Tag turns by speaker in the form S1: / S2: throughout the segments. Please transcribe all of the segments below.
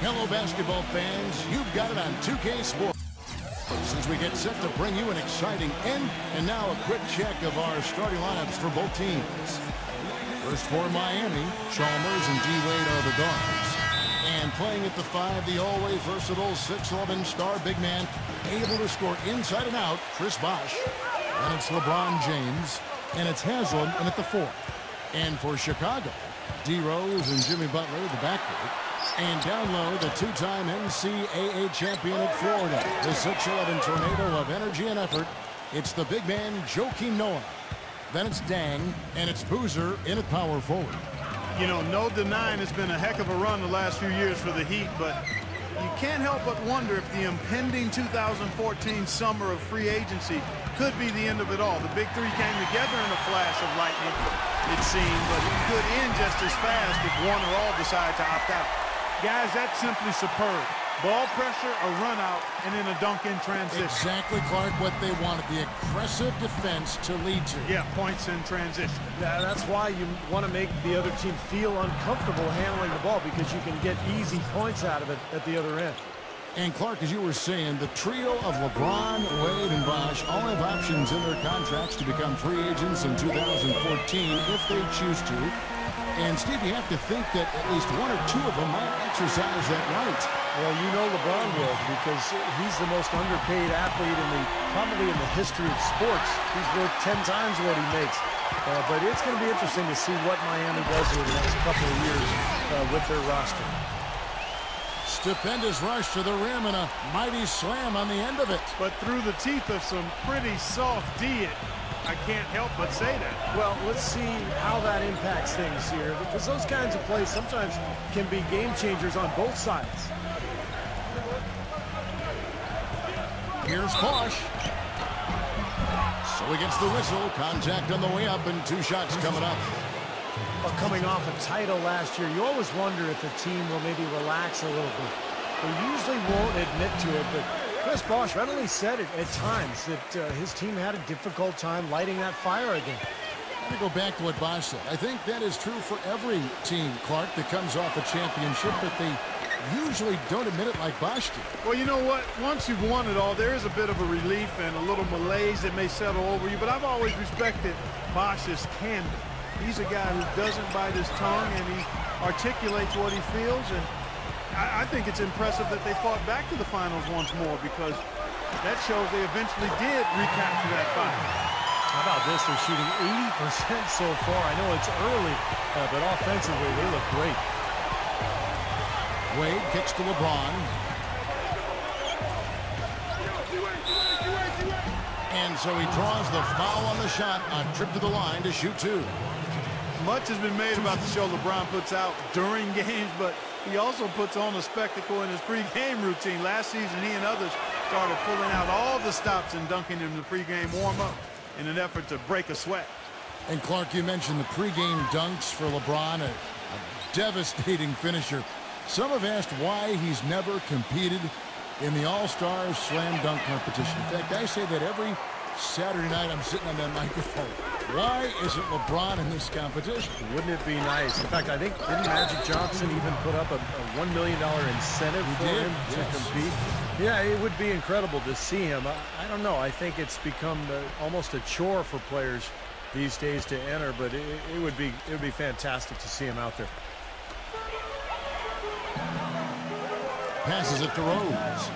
S1: Hello, basketball fans. You've got it on 2K Sports. As we get set to bring you an exciting end, and now a quick check of our starting lineups for both teams. First for Miami, Chalmers and D-Wade are the guards. And playing at the 5, the always versatile 6'11" star big man, able to score inside and out, Chris Bosh. And it's LeBron James, and it's Haslam in at the 4. And for Chicago, D. Rose and Jimmy Butler, the backcourt. And down low, the two-time NCAA champion at Florida, the 6'11" tornado of energy and effort. It's the big man, Joakim Noah. Then it's Dang, and it's Boozer in at power forward.
S2: You know, no denying it's been a heck of a run the last few years for the Heat, but you can't help but wonder if the impending 2014 summer of free agency could be the end of it all. The big three came together in a flash of lightning, it seemed, but it could end just as fast if one or all decide to opt out. Guys, that's simply superb. Ball pressure, a run out, and then a dunk in transition.
S1: Exactly, Clark, what they wanted, the aggressive defense to lead to.
S2: Yeah, points in transition.
S3: Yeah, that's why you want to make the other team feel uncomfortable handling the ball, because you can get easy points out of it at the other end.
S1: And Clark, as you were saying, the trio of LeBron, Wade, and Bosh all have options in their contracts to become free agents in 2014 if they choose to. And, Steve, you have to think that at least one or two of them might exercise that right.
S3: Well, you know LeBron will, because he's the most underpaid athlete probably in the history of sports. He's worth 10 times what he makes. But it's going to be interesting to see what Miami does over the next couple of years with their roster.
S1: Stupendous rush to the rim and a mighty slam on the end of it.
S2: But through the teeth of some pretty soft D, I can't help but say that.
S3: Well, let's see how that impacts things here, because those kinds of plays sometimes can be game changers on both sides.
S1: Here's Bosh. So he gets the whistle. Contact on the way up, and 2 shots coming up.
S3: Well, coming off a title last year, you always wonder if a team will maybe relax a little bit. They usually won't admit to it, but Chris Bosh readily said it at times that his team had a difficult time lighting that fire again.
S1: Let me go back to what Bosh said. I think that is true for every team, Clark, that comes off a championship, but they usually don't admit it like Bosh did.
S2: Well, you know what? Once you've won it all, there is a bit of a relief and a little malaise that may settle over you, but I've always respected Bosh's candor. He's a guy who doesn't bite his tongue, and he articulates what he feels, and I think it's impressive that they fought back to the finals once more, because that shows they eventually did recapture that fight.
S3: How about this? They're shooting 80% so far. I know it's early, but offensively, they look great.
S1: Wade kicks to LeBron. And so he draws the foul on the shot, a trip to the line to shoot 2.
S2: Much has been made about the show LeBron puts out during games, but he also puts on a spectacle in his pregame routine. Last season, he and others started pulling out all the stops and dunking in the pregame warm-up in an effort to break a sweat.
S1: And, Clark, you mentioned the pregame dunks for LeBron, a devastating finisher. Some have asked why he's never competed in the All-Star Slam Dunk competition. In fact, I say that every Saturday night I'm sitting on that microphone. Why isn't LeBron in this competition?
S3: Wouldn't it be nice? In fact, I think didn't Magic Johnson even put up a $1 million incentive for him to compete? Yeah, it would be incredible to see him. I don't know. I think it's become almost a chore for players these days to enter, but it would be fantastic to see him out there.
S1: Passes it to Rose.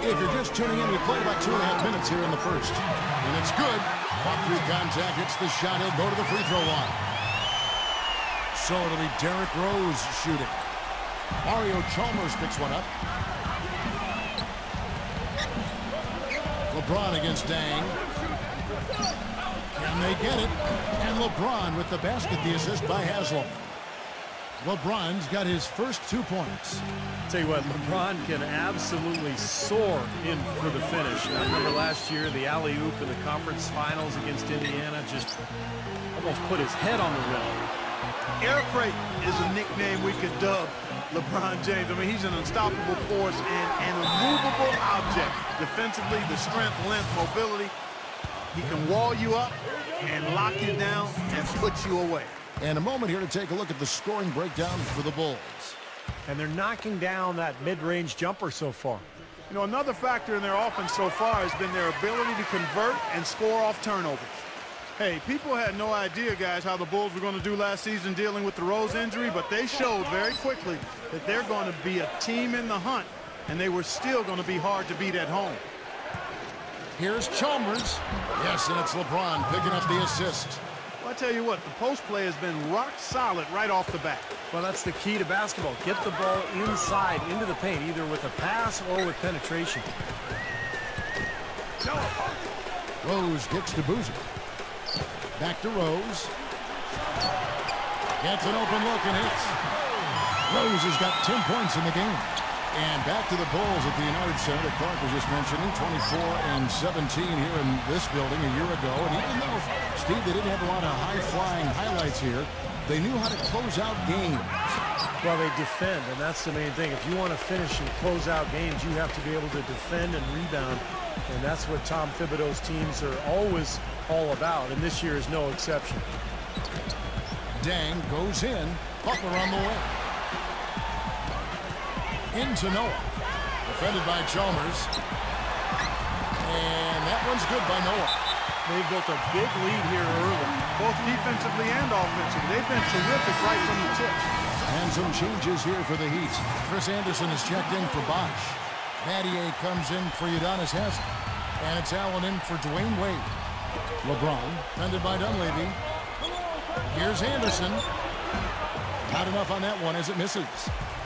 S1: If you're just tuning in, we played about 2.5 minutes here in the first. And it's good. Off through contact, hits the shot. He'll go to the free throw line. So it'll be Derrick Rose shooting. Mario Chalmers picks one up. LeBron against Dang. Can they get it? And LeBron with the basket, the assist by Haslam. LeBron's got his first 2 points.
S3: Tell you what, LeBron can absolutely soar in for the finish. I remember last year, the alley-oop in the conference finals against Indiana just almost put his head on the rim.
S2: Air freight is a nickname we could dub LeBron James. I mean, he's an unstoppable force and an immovable object. Defensively, the strength, length, mobility. He can wall you up and lock you down and put you away.
S1: And a moment here to take a look at the scoring breakdown for the Bulls.
S3: And they're knocking down that mid-range jumper so far.
S2: You know, another factor in their offense so far has been their ability to convert and score off turnovers. Hey, people had no idea, guys, how the Bulls were going to do last season dealing with the Rose injury, but they showed very quickly that they're going to be a team in the hunt, and they were still going to be hard to beat at home.
S1: Here's Chalmers. Yes, and it's LeBron picking up the assist.
S2: Well, I tell you what, the post play has been rock solid right off the bat.
S3: Well, that's the key to basketball. Get the ball inside, into the paint, either with a pass or with penetration.
S1: Rose gets to Boozer. Back to Rose. Gets an open look and hits. Rose has got 10 points in the game. And back to the Bulls at the United Center that Clark was just mentioning, 24-17 here in this building a year ago. And even though, Steve, they didn't have a lot of high-flying highlights here, they knew how to close out games.
S3: Well, they defend, and that's the main thing. If you want to finish and close out games, you have to be able to defend and rebound. And that's what Tom Thibodeau's teams are always all about, and this year is no exception.
S1: Dang goes in. Butler on the way. Into Noah. Defended by Chalmers. And that one's good by Noah.
S3: They've built a big lead here early.
S2: Both defensively and offensively. They've been terrific right from the tip.
S1: And some changes here for the Heat. Chris Anderson is checked in for Bosch. Battier comes in for Udonis Haslem. And it's Allen in for Dwayne Wade. LeBron, defended by Dunleavy. Here's Anderson. Not enough on that one as it misses.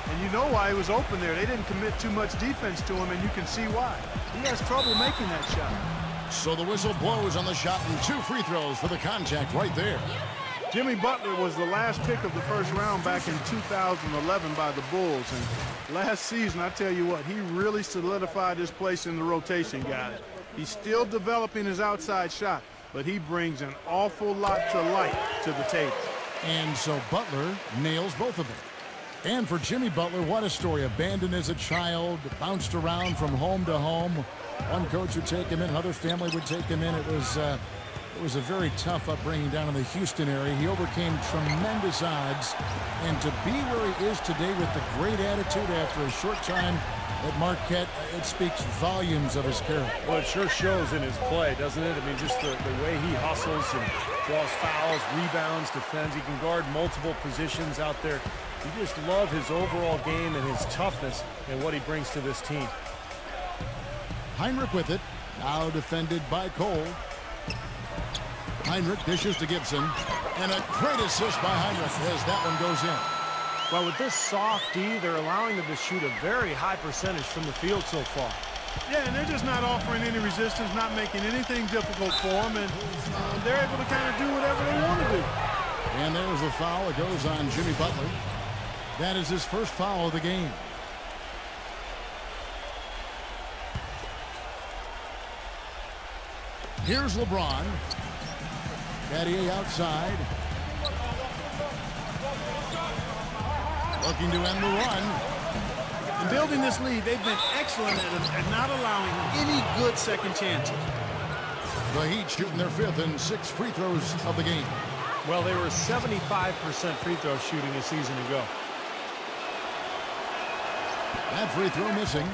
S2: And you know why he was open there. They didn't commit too much defense to him, and you can see why. He has trouble making that shot.
S1: So the whistle blows on the shot, and 2 free throws for the contact right there.
S2: Jimmy Butler was the last pick of the first round back in 2011 by the Bulls. And last season, I tell you what, he really solidified his place in the rotation, guys. He's still developing his outside shot, but he brings an awful lot to light to the table.
S1: And so Butler nails both of them. And for Jimmy Butler, what a story. Abandoned as a child, bounced around from home to home. One coach would take him in, another family would take him in. It was a very tough upbringing down in the Houston area. He overcame tremendous odds. And to be where he is today with the great attitude after a short time at Marquette, it speaks volumes of his character.
S3: Well, it sure shows in his play, doesn't it? I mean, just the way he hustles and draws fouls, rebounds, defends. He can guard multiple positions out there. You just love his overall game and his toughness and what he brings to this team.
S1: Heinrich with it. Now defended by Cole. Heinrich dishes to Gibson. And a great assist by Heinrich as that one goes in.
S3: Well, with this soft D, they're allowing them to shoot a very high percentage from the field so far.
S2: Yeah, and they're just not offering any resistance, not making anything difficult for them, and they're able to kind of do whatever they want to do.
S1: And there's the foul. It goes on Jimmy Butler. That is his first foul of the game. Here's LeBron. Battier outside. Looking to end the run.
S2: In building this lead, they've been excellent at not allowing any good second chances.
S1: The Heat shooting their 5th and 6th free throws of the game.
S3: Well, they were 75% free throw shooting a season ago.
S1: That free throw missing.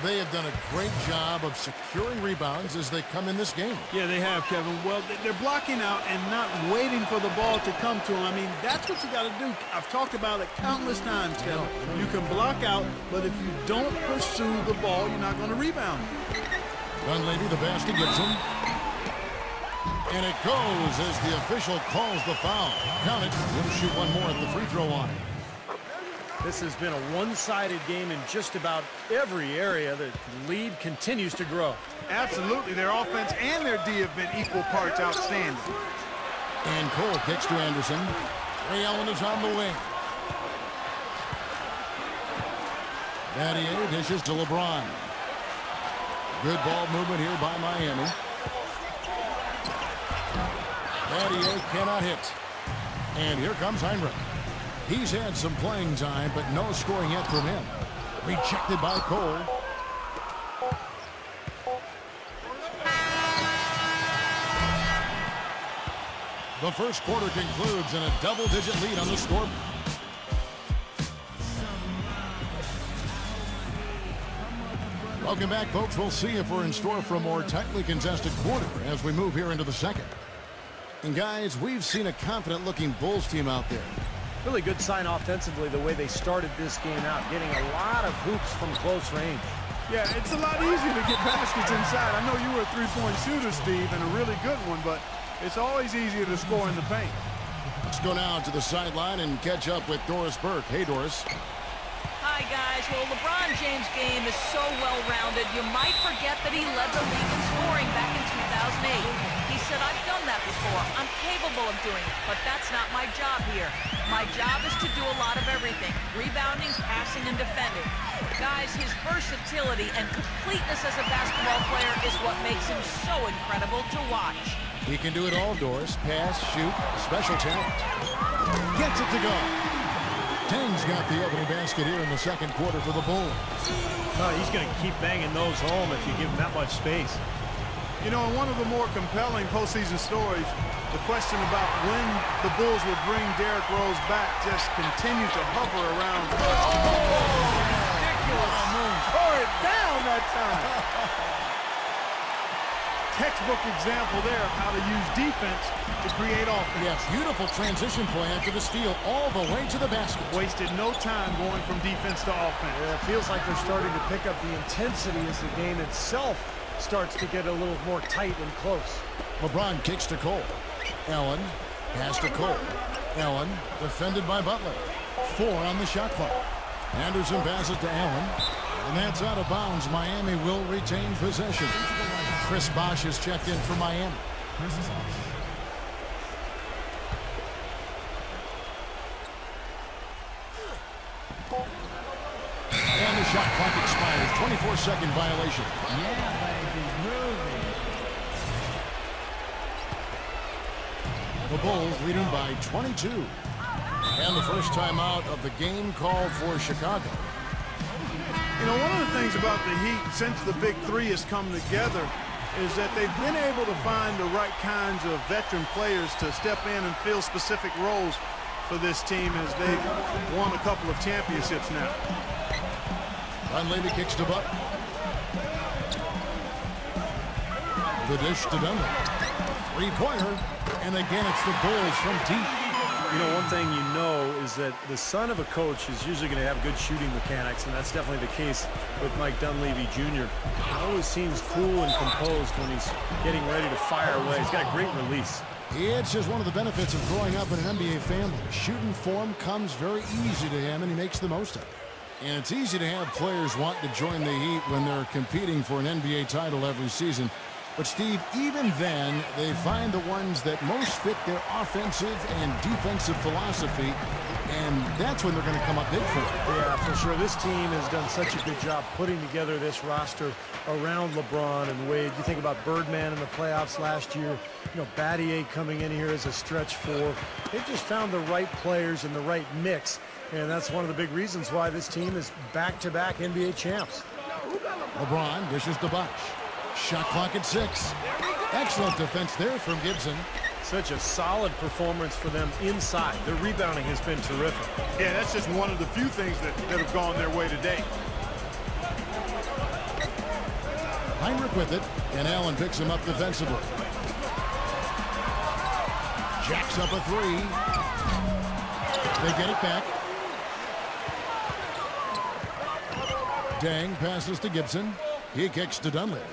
S1: They have done a great job of securing rebounds as they come in this game.
S2: Yeah, they have, Kevin. Well, they're blocking out and not waiting for the ball to come to them. I mean, that's what you got to do. I've talked about it countless times, Kevin. You can block out, but if you don't pursue the ball, you're not going to rebound.
S1: Dunleavy, the pass to Gibson. And it goes as the official calls the foul. Count it. He'll shoot one more at the free throw line.
S3: This has been a one-sided game in just about every area. The lead continues to grow.
S2: Absolutely. Their offense and their D have been equal parts outstanding.
S1: And Cole kicks to Anderson. Ray Allen is on the wing. Battier dishes to LeBron. Good ball movement here by Miami. Battier cannot hit. And here comes Heinrich. He's had some playing time, but no scoring yet from him. Rejected by Cole. The first quarter concludes in a double-digit lead on the scoreboard. Welcome back, folks. We'll see if we're in store for a more tightly contested quarter as we move here into the second. And, guys, we've seen a confident-looking Bulls team out there.
S3: Really good sign offensively the way they started this game out, getting a lot of hoops from close range.
S2: Yeah, it's a lot easier to get baskets inside. I know you were a three-point shooter, Steve, and a really good one, but it's always easier to score in the paint.
S1: Let's go now to the sideline and catch up with Doris Burke. Hey, Doris.
S4: Hi, guys. Well, LeBron James' game is so well-rounded, you might forget that he led the league in scoring back in 2008. He said, I've done that before. I'm capable of doing it, but that's not my job here. My job is to do a lot of everything, rebounding, passing, and defending. Guys, his versatility and completeness as a basketball player is what makes him so incredible to watch.
S1: He can do it all, Doris. Pass, shoot, special talent. Gets it to go. Tang's got the opening basket here in the second quarter for the Bulls.
S3: Oh, he's going to keep banging those home if you give him that much space.
S2: You know, in one of the more compelling postseason stories, the question about when the Bulls would bring Derrick Rose back just continued to hover around.
S3: Ridiculous. Tore it down that time.
S2: Textbook example there of how to use defense to create offense.
S1: Yeah, beautiful transition play after the steal all the way to the basket.
S2: Wasted no time going from defense to offense.
S3: Yeah, it feels like they're starting to pick up the intensity as the game itself starts to get a little more tight and close.
S1: LeBron kicks to Cole. Allen, pass to Cole. Allen, defended by Butler. 4 on the shot clock. Anderson passes to Allen. And that's out of bounds. Miami will retain possession. Chris Bosh is checked in for Miami. And the shot clock expires. 24-second violation.
S5: Yeah, but he's moving.
S1: The Bulls leading by 22. And the first timeout of the game called for Chicago.
S2: You know, one of the things about the Heat since the Big Three has come together is that they've been able to find the right kinds of veteran players to step in and fill specific roles for this team as they've won a couple of championships now.
S1: Dunleavy kicks to Butler. The dish to Dunleavy. Three-pointer. And again, it's the Bulls from deep.
S3: You know, one thing you know is that the son of a coach is usually going to have good shooting mechanics, and that's definitely the case with Mike Dunleavy Jr. He always seems cool and composed when he's getting ready to fire away. He's got a great release.
S1: It's just one of the benefits of growing up in an NBA family. Shooting form comes very easy to him, and he makes the most of it. And it's easy to have players want to join the Heat when they're competing for an NBA title every season. But, Steve, even then, they find the ones that most fit their offensive and defensive philosophy, and that's when they're going to come up big for it.
S3: Yeah, for sure. This team has done such a good job putting together this roster around LeBron and Wade. You think about Birdman in the playoffs last year, you know, Battier coming in here as a stretch 4. They've just found the right players and the right mix, and that's one of the big reasons why this team is back-to-back NBA champs.
S1: LeBron dishes to Bosh. Shot clock at 6. Excellent defense there from Gibson.
S3: Such a solid performance for them inside. Their rebounding has been terrific.
S2: Yeah, that's just one of the few things that have gone their way today.
S1: Heinrich with it, and Allen picks him up defensively. Jacks up a 3. They get it back. Dang passes to Gibson. He kicks to Dunleavy.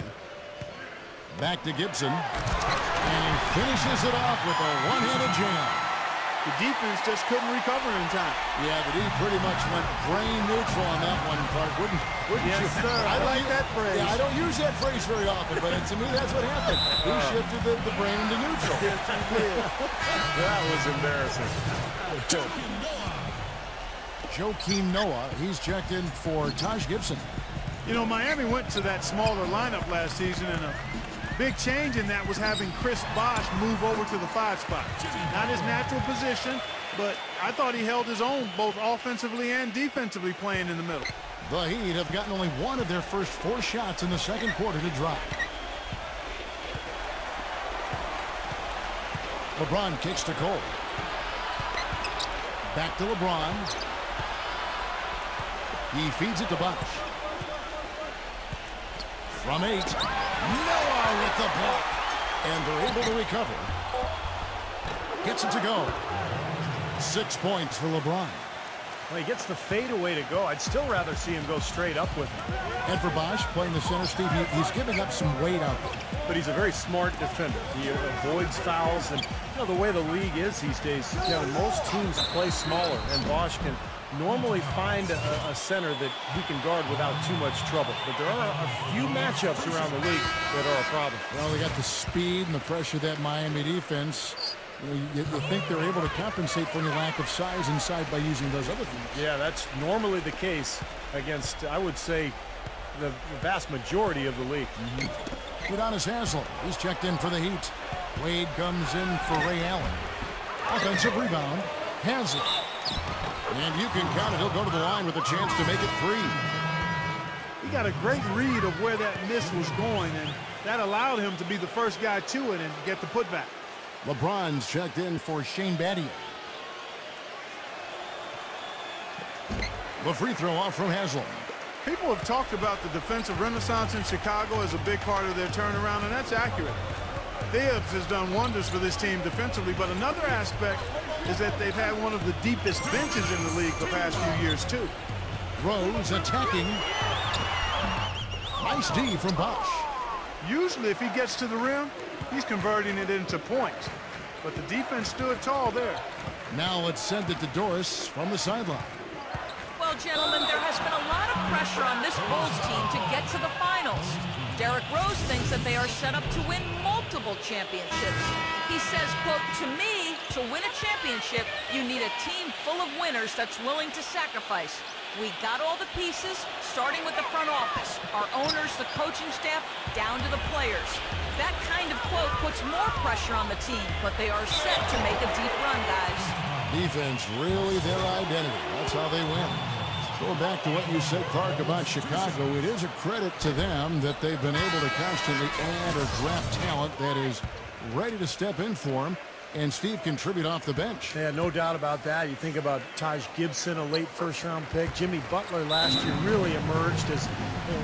S1: Back to Gibson. And he finishes it off with a one-handed jam.
S2: The defense just couldn't recover in time.
S1: Yeah, the D pretty much went brain neutral on that one, Clark. Wouldn't
S2: Yes,
S1: you?
S2: sir. I like that phrase.
S1: Yeah, I don't use that phrase very often, but to me, that's what happened. He shifted the brain into neutral.
S3: That was embarrassing.
S1: Joakim Noah, he's checked in for Taj Gibson.
S2: You know, Miami went to that smaller lineup last season, and Big change in that was having Chris Bosh move over to the 5 spot. Not his natural position, but I thought he held his own both offensively and defensively playing in the middle.
S1: The Heat have gotten only one of their first 4 shots in the second quarter to drop. LeBron kicks to Cole. Back to LeBron. He feeds it to Bosh. From 8. Noah with the block. And they're able to recover. Gets it to go. 6 points for LeBron.
S3: Well, he gets the fadeaway to go. I'd still rather see him go straight up with him.
S1: And for Bosh, playing the center, Steve, he's giving up some weight out there.
S3: But he's a very smart defender. He avoids fouls. And, you know, the way the league is these days, Kevin, most teams play smaller. And Bosh can normally find a center that he can guard without too much trouble. But there are a few matchups around the league that are a problem.
S1: Well, they got the speed and the pressure of that Miami defense. You think they're able to compensate for any lack of size inside by using those other things.
S3: Yeah, that's normally the case against, I would say, the vast majority of the league.
S1: Udonis Haslem, he's checked in for the Heat. Wade comes in for Ray Allen. Offensive rebound. Haslem. And you can count it. He'll go to the line with a chance to make it 3.
S2: He got a great read of where that miss was going, and that allowed him to be the first guy to it and get the putback.
S1: LeBron's checked in for Shane Battier. The free throw off from Haslem.
S2: People have talked about the defensive renaissance in Chicago as a big part of their turnaround, and that's accurate. Thibs has done wonders for this team defensively, but another aspect is that they've had one of the deepest benches in the league the past few years, too.
S1: Rose attacking. Nice D from Bosh.
S2: Usually, if he gets to the rim, he's converting it into points. But the defense stood tall there.
S1: Now let's send it to Doris from the sideline.
S4: Well, gentlemen, there has been a lot of pressure on this Bulls team to get to the finals. Derrick Rose thinks that they are set up to win multiple championships. He says, quote, "To me, to win a championship, you need a team full of winners that's willing to sacrifice. We got all the pieces, starting with the front office, our owners, the coaching staff, down to the players." That kind of quote puts more pressure on the team, but they are set to make a deep run, guys.
S1: Defense really their identity. That's how they win. Going back to what you said, Clark, about Chicago, it is a credit to them that they've been able to constantly add or draft talent that is ready to step in for them and Steve contribute off the bench.
S3: Yeah, no doubt about that. You think about Taj Gibson, a late first-round pick. Jimmy Butler last year really emerged as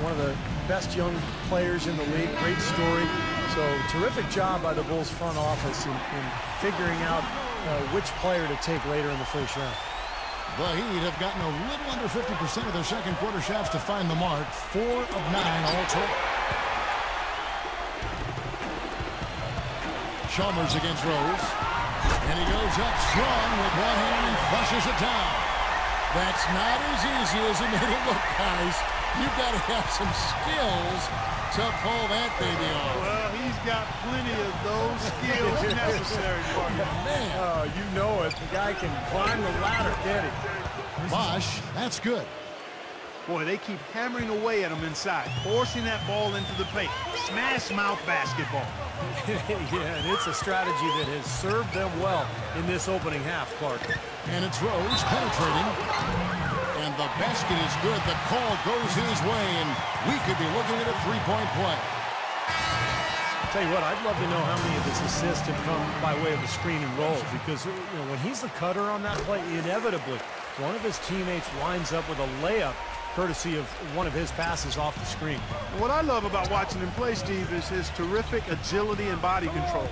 S3: one of the best young players in the league. Great story. So terrific job by the Bulls front office in figuring out which player to take later in the first round.
S1: The Heat have gotten a little under 50% of their second quarter shots to find the mark. 4 of 9 all total. Chalmers against Rose. And he goes up strong with one hand and flushes it down. That's not as easy as it made it look, guys. You've got to have some skills to pull that baby off.
S2: Well, he's got plenty of those skills necessary for him.
S1: Man.
S3: Oh, you know it. The guy can climb the ladder, can't he?
S1: Bosh, that's good.
S2: Boy, they keep hammering away at him inside, forcing that ball into the paint. Smash mouth basketball.
S3: Yeah, and it's a strategy that has served them well in this opening half, Clark.
S1: And it's Rose penetrating. And the basket is good. The call goes his way, and we could be looking at a three-point play.
S3: Tell you what, I'd love to know how many of his assists have come by way of the screen and roll, because when he's the cutter on that play, inevitably one of his teammates winds up with a layup courtesy of one of his passes off the screen.
S2: What I love about watching him play, Steve, is his terrific agility and body control.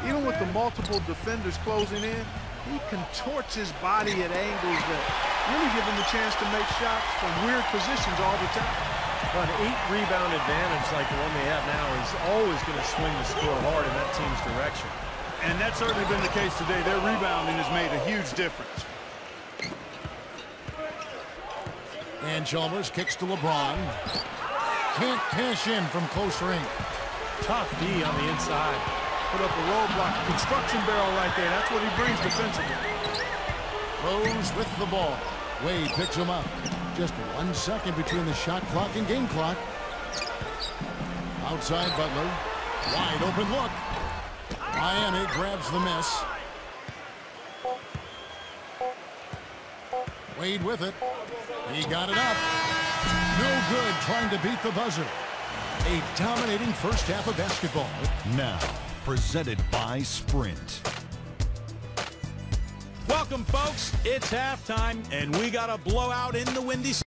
S2: Even with the multiple defenders closing in, he contorts his body at angles that really give him the chance to make shots from weird positions all the time.
S3: But an 8-rebound advantage like the one they have now is always going to swing the score hard in that team's direction.
S2: And that's certainly been the case today. Their rebounding has made a huge difference.
S1: And Chalmers kicks to LeBron. Can't cash in from close range.
S3: Tough D on the inside.
S2: Put up a roadblock, construction barrel right there. That's what he brings defensively.
S1: Rose with the ball. Wade picks him up. Just 1 second between the shot clock and game clock. Outside Butler. Wide open look. Miami grabs the miss. Wade with it. He got it up. No good trying to beat the buzzer. A dominating first half of basketball.
S6: Now, presented by Sprint.
S7: Welcome, folks. It's halftime, and we got a blowout in the Windy City.